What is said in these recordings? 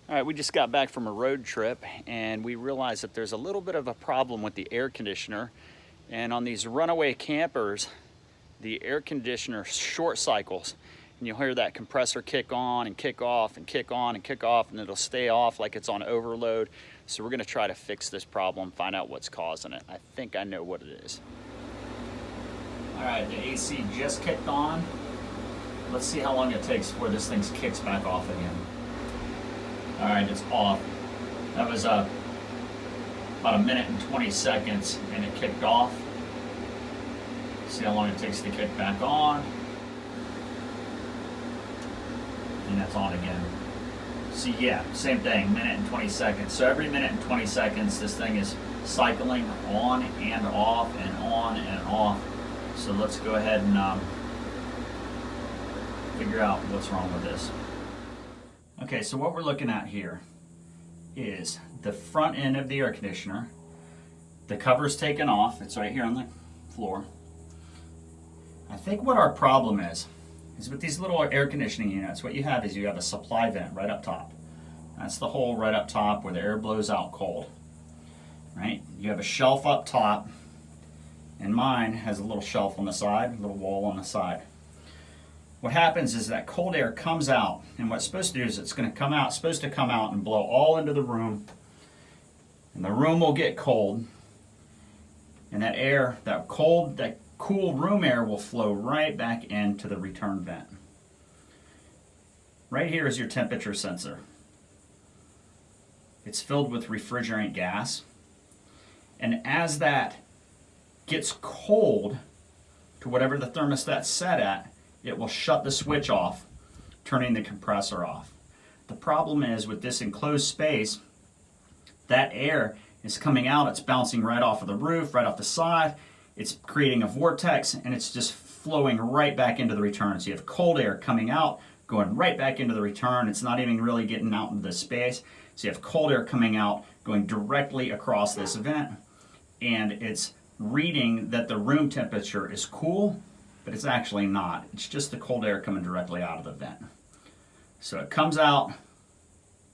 All right, we just got back from a road trip and we realized that there's a little bit of a problem with the air conditioner. And on these runaway campers, the air conditioner short cycles. And you'll hear that compressor kick on and kick off and kick on and kick off, and it'll stay off like it's on overload. So we're gonna try to fix this problem, find out what's causing it. I think I know what it is. All right, the AC just kicked on. Let's see how long it takes before this thing kicks back off again. All right, it's off. That was about a minute and 20 seconds and it kicked off. See how long it takes to kick back on. And that's on again. See, yeah, same thing, minute and 20 seconds. So every minute and 20 seconds, this thing is cycling on and off and on and off. So let's go ahead and figure out what's wrong with this. Okay, so what we're looking at here is the front end of the air conditioner. The cover's taken off. It's right here on the floor. I think what our problem is with these little air conditioning units, what you have is you have a supply vent right up top. That's the hole right up top where the air blows out cold, right? You have a shelf up top, and mine has a little shelf on the side, a little wall on the side. What happens is that cold air comes out, and what's supposed to do is it's supposed to come out and blow all into the room, and the room will get cold, and that cool room air will flow right back into the return vent. Right here is your temperature sensor. It's filled with refrigerant gas, and as that gets cold to whatever the thermostat's set at, it will shut the switch off, turning the compressor off. The problem is with this enclosed space, that air is coming out, it's bouncing right off of the roof, right off the side, it's creating a vortex, and it's just flowing right back into the return. So you have cold air coming out, going right back into the return. It's not even really getting out into the space. So you have cold air coming out, going directly across this vent, and it's reading that the room temperature is cool, but it's actually not. It's just the cold air coming directly out of the vent. So it comes out,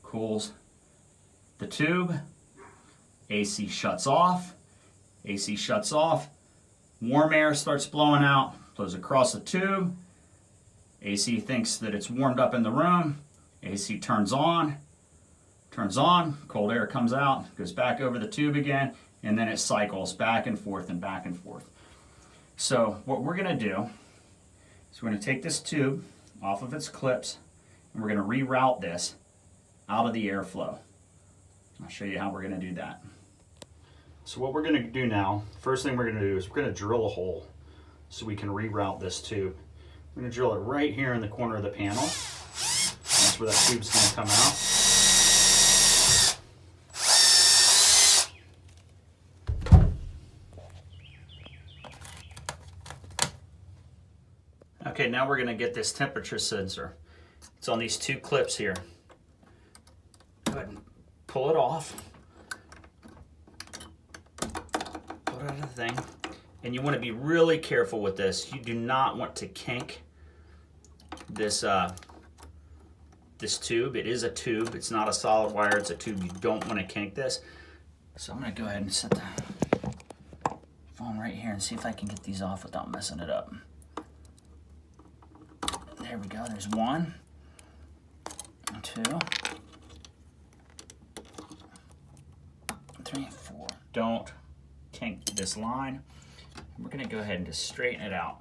cools the tube, AC shuts off, warm air starts blowing out, blows across the tube, AC thinks that it's warmed up in the room, AC turns on, cold air comes out, goes back over the tube again, and then it cycles back and forth and back and forth. So what we're going to do is we're going to take this tube off of its clips and we're going to reroute this out of the airflow. I'll show you how we're going to do that. So what we're going to do now, first thing we're going to do is we're going to drill a hole so we can reroute this tube. We're going to drill it right here in the corner of the panel. That's where that tube's going to come out. Okay, now we're going to get this temperature sensor. It's on these two clips here. Go ahead and pull it off. Pull it out of the thing. And you want to be really careful with this. You do not want to kink this, this tube. It is a tube. It's not a solid wire. It's a tube. You don't want to kink this. So I'm going to go ahead and set the phone right here and see if I can get these off without messing it up. There we go, there's 1, 2, 3, 4. Don't kink this line. We're gonna go ahead and just straighten it out.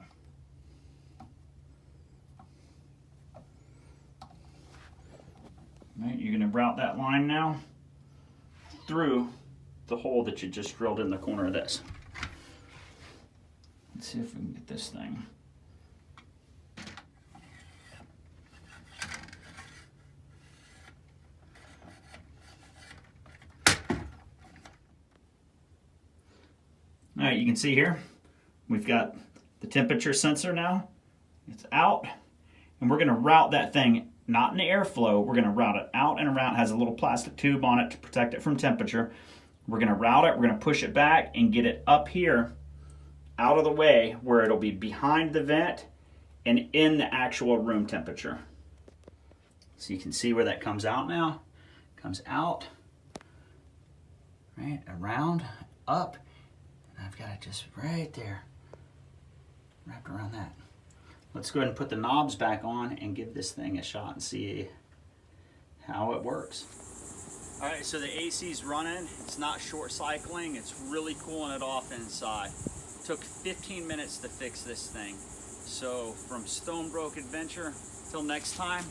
All right, you're gonna route that line now through the hole that you just drilled in the corner of this. Let's see if we can get this thing. All right, you can see here, we've got the temperature sensor now. It's out, and we're gonna route that thing, not in the airflow, we're gonna route it out and around. It has a little plastic tube on it to protect it from temperature. We're gonna route it, we're gonna push it back and get it up here, out of the way, where it'll be behind the vent and in the actual room temperature. So you can see where that comes out now. Comes out, right, around, up, and I've got it just right there, wrapped around that. Let's go ahead and put the knobs back on and give this thing a shot and see how it works. All right, so the AC's running. It's not short cycling. It's really cooling it off inside. Took 15 minutes to fix this thing. So from Stonebroke Adventure, till next time,